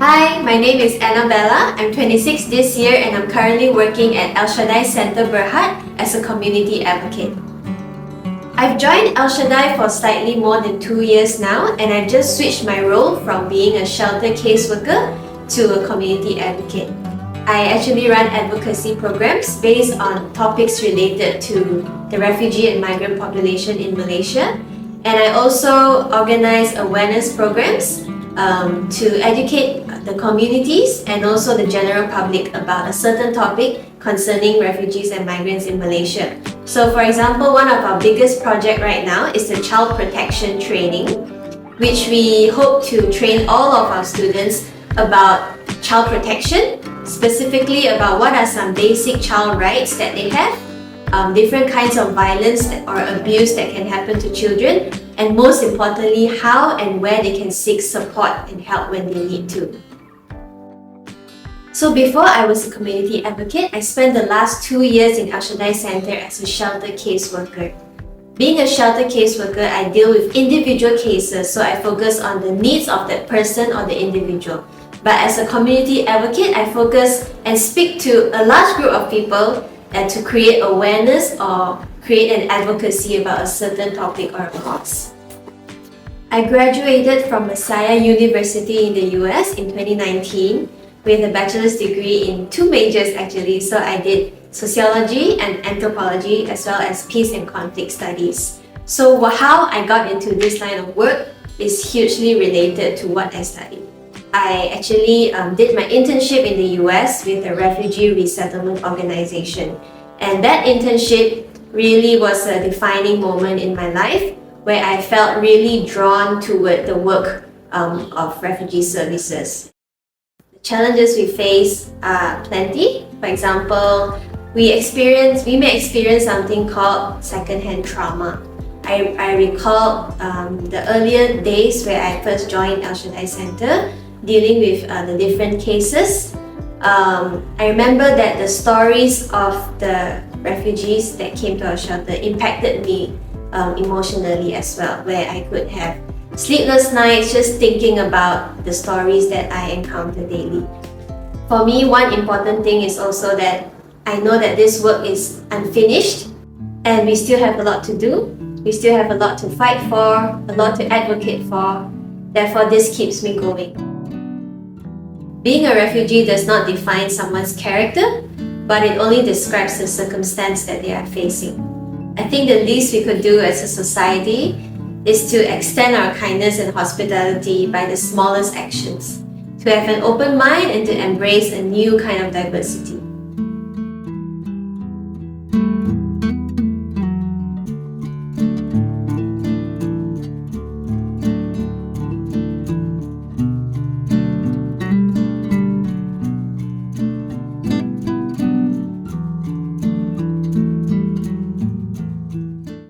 Hi, my name is Annabella. I'm 26 this year and I'm currently working at ElShaddai Center Berhad as a community advocate. I've joined ElShaddai for slightly more than 2 years now, and I've just switched my role from being a shelter caseworker to a community advocate. I actually run advocacy programs based on topics related to the refugee and migrant population in Malaysia, and I also organize awareness programs to educate the communities and also the general public about a certain topic concerning refugees and migrants in Malaysia. So for example, one of our biggest project right now is the child protection training, which we hope to train all of our students about child protection, specifically about what are some basic child rights that they have, different kinds of violence or abuse that can happen to children, and most importantly, how and where they can seek support and help when they need to. So before I was a community advocate, I spent the last 2 years in ElShaddai Center as a shelter caseworker. Being a shelter caseworker, I deal with individual cases, so I focus on the needs of that person or the individual. But as a community advocate, I focus and speak to a large group of people to create awareness or create an advocacy about a certain topic or a cause. I graduated from Messiah University in the US in 2019 with a bachelor's degree in 2 majors actually. So I did sociology and anthropology as well as peace and conflict studies. So how I got into this line of work is hugely related to what I studied. I actually did my internship in the US with a refugee resettlement organization. And that internship really was a defining moment in my life where I felt really drawn toward the work of refugee services. The challenges we face are plenty. For example, we may experience something called secondhand trauma. I recall the earlier days where I first joined ElShaddai Center, dealing with the different cases. I remember that the stories of the refugees that came to our shelter impacted me emotionally as well, where I could have sleepless nights just thinking about the stories that I encounter daily. For me, one important thing is also that I know that this work is unfinished and we still have a lot to do. We still have a lot to fight for, a lot to advocate for. Therefore, this keeps me going. Being a refugee does not define someone's character, but it only describes the circumstance that they are facing. I think the least we could do as a society is to extend our kindness and hospitality by the smallest actions, to have an open mind and to embrace a new kind of diversity.